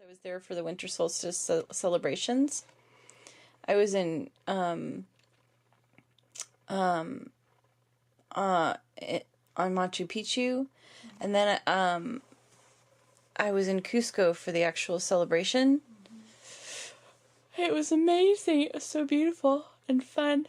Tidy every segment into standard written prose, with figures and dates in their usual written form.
was there for the Winter Solstice celebrations. I was in on Machu Picchu, and then I was in Cusco for the actual celebration. It was amazing. It was so beautiful and fun.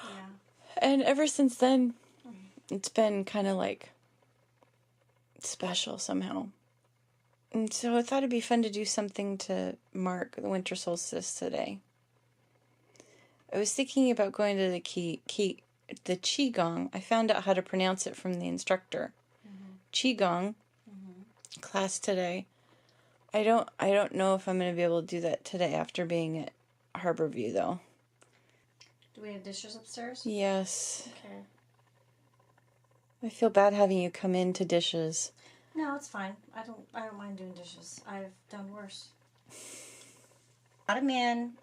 Yeah. And ever since then, it's been kind of like special somehow. And so I thought it'd be fun to do something to mark the winter solstice today. I was thinking about going to the Qigong. I found out how to pronounce it from the instructor. Qigong class today. I don't know if I'm going to be able to do that today after being at Harborview though. Do we have dishes upstairs? Yes. Okay. I feel bad having you come in to dishes. No, it's fine. I don't mind doing dishes. I've done worse. A lot of men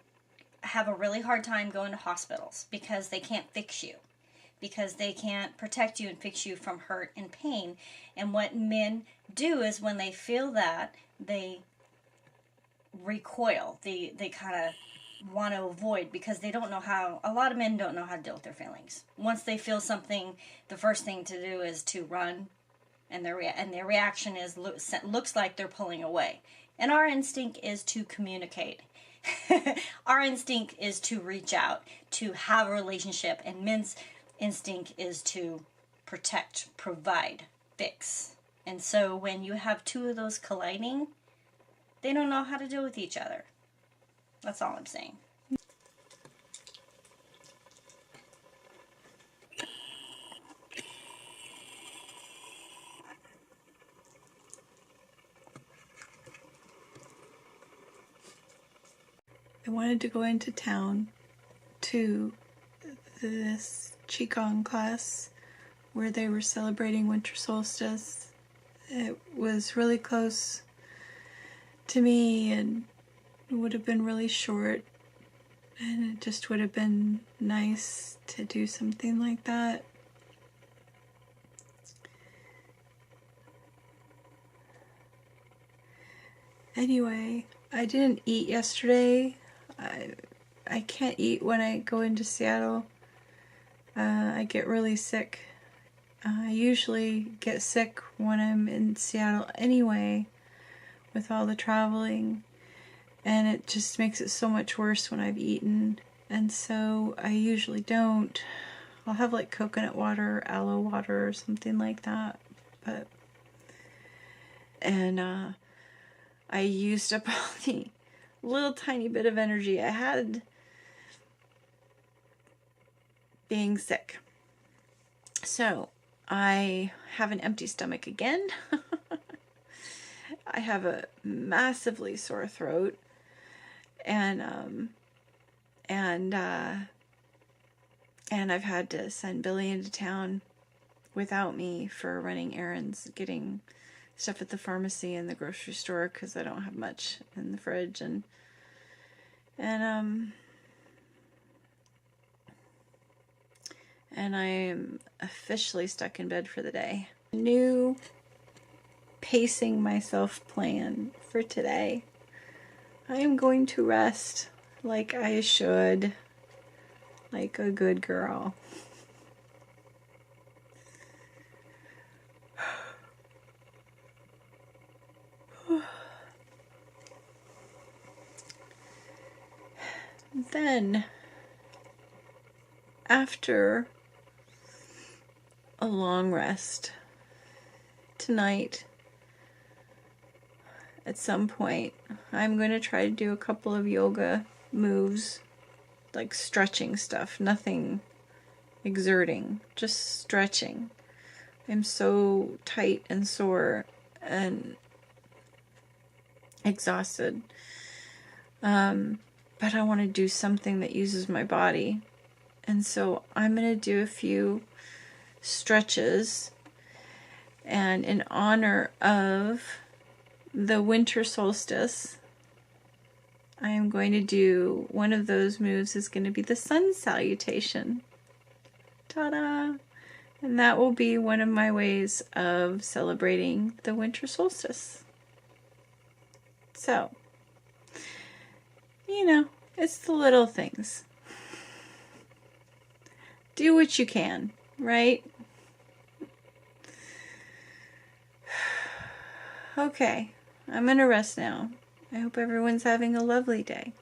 have a really hard time going to hospitals because they can't fix you. Because they can't protect you and fix you from hurt and pain. And what men do is when they feel that, they recoil. They kind of want to avoid because they don't know how. A lot of men don't know how to deal with their feelings. Once they feel something, the first thing to do is to run, and their reaction is looks like they're pulling away. And our instinct is to communicate. Our instinct is to reach out, to have a relationship, and men's instinct is to protect, provide, fix. And so when you have two of those colliding, they don't know how to deal with each other. That's all I'm saying. I wanted to go into town to this Qigong class where they were celebrating winter solstice. It was really close to me and it would have been really short, and it just would have been nice to do something like that. Anyway, I didn't eat yesterday. I can't eat when I go into Seattle. I get really sick. I usually get sick when I'm in Seattle anyway, with all the traveling, and it just makes it so much worse when I've eaten, and so I usually don't. I'll have like coconut water or aloe water or something like that, and I used up all the little tiny bit of energy I had being sick. So I have an empty stomach again. I have a massively sore throat, and I've had to send Billy into town without me for running errands, getting stuff at the pharmacy and the grocery store because I don't have much in the fridge, and I am officially stuck in bed for the day. New pacing myself plan for today. I am going to rest like I should, like a good girl. Then, after a long rest, tonight, at some point, I'm going to try to do a couple of yoga moves, like stretching stuff, nothing exerting, just stretching. I'm so tight and sore and exhausted. But I want to do something that uses my body. And so I'm going to do a few stretches. And in honor of the winter solstice, I am going to do one of those moves is going to be the sun salutation. Ta-da! And that will be one of my ways of celebrating the winter solstice. So, You know, it's the little things. Do what you can, right? Okay, I'm gonna rest now. I hope everyone's having a lovely day.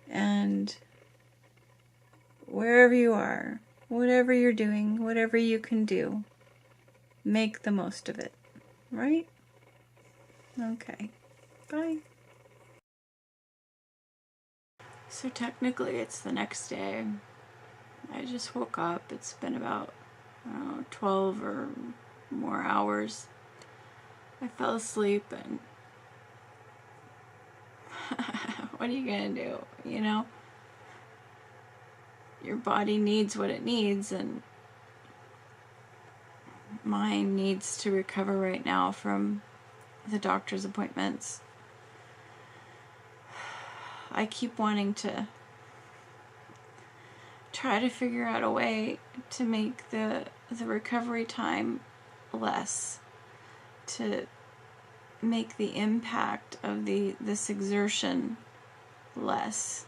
And wherever you are, whatever you're doing, whatever you can do, make the most of it, right? Okay, bye. So technically it's the next day. I just woke up. It's been about 12 or more hours. I fell asleep, and what are you gonna do? You know, your body needs what it needs, and mine needs to recover right now from the doctor's appointments. I keep wanting to try to figure out a way to make the recovery time less, to make the impact of this exertion less.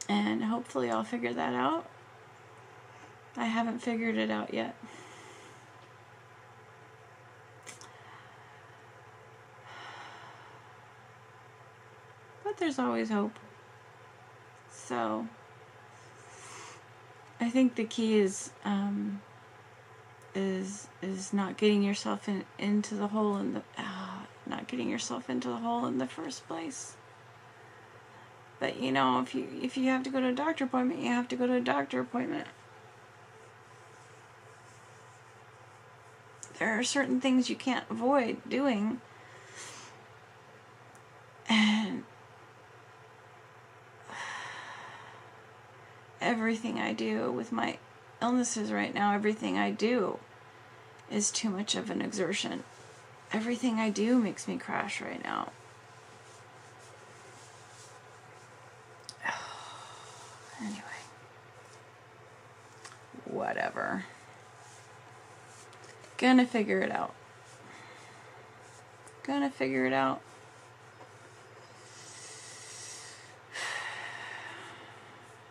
And hopefully I'll figure that out. I haven't figured it out yet. But there's always hope. So I think the key is not getting yourself into the hole in the first place. But you know, if you have to go to a doctor appointment, you have to go to a doctor appointment. There are certain things you can't avoid doing, and everything I do with my illnesses right now, everything I do is too much of an exertion. Everything I do makes me crash right now. Anyway, whatever. Gonna figure it out.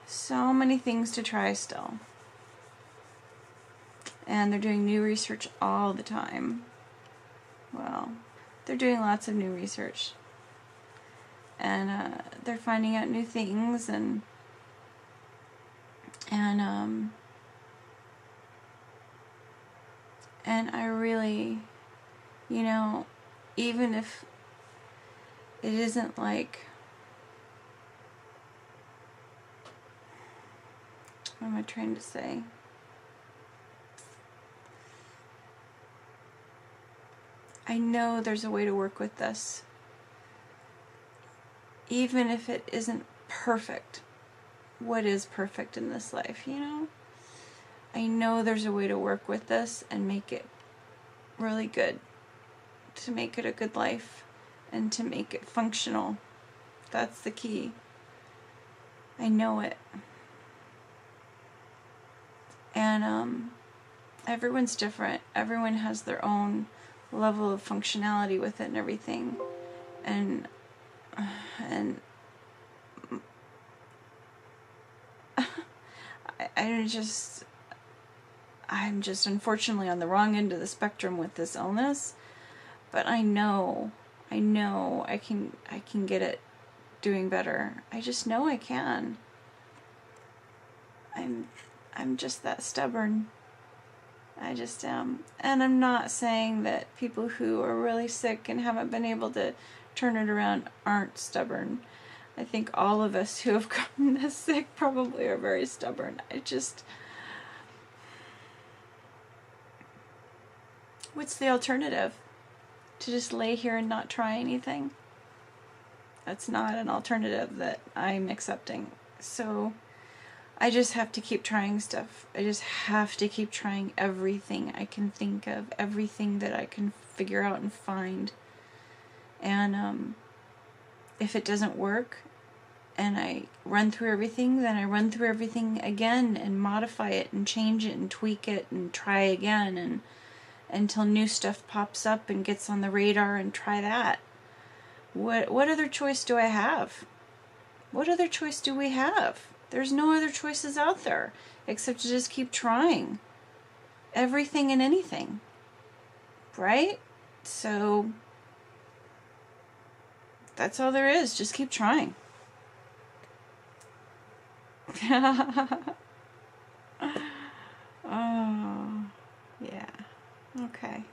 So many things to try still. And they're doing new research all the time. Well, they're doing lots of new research. And they're finding out new things, and I really, you know, even if it isn't like, what am I trying to say? I know there's a way to work with this. Even if it isn't perfect. What is perfect in this life, you know? I know there's a way to work with this and make it really good. To make it a good life and to make it functional. That's the key. I know it. And everyone's different. Everyone has their own level of functionality with it and everything. And I'm just unfortunately on the wrong end of the spectrum with this illness, but I know I can get it doing better. I just know I can. I'm just that stubborn. I just am. And I'm not saying that people who are really sick and haven't been able to turn it around aren't stubborn. I think all of us who have gotten this sick probably are very stubborn. What's the alternative? To just lay here and not try anything? That's not an alternative that I'm accepting. So I just have to keep trying stuff. I just have to keep trying everything I can think of, everything that I can figure out and find. And if it doesn't work and I run through everything, then I run through everything again and modify it and change it and tweak it and try again, and until new stuff pops up and gets on the radar, and try that. What other choice do I have? What other choice do we have? There's no other choices out there except to just keep trying. Everything and anything. Right? So that's all there is. Just keep trying. Oh, yeah. Okay.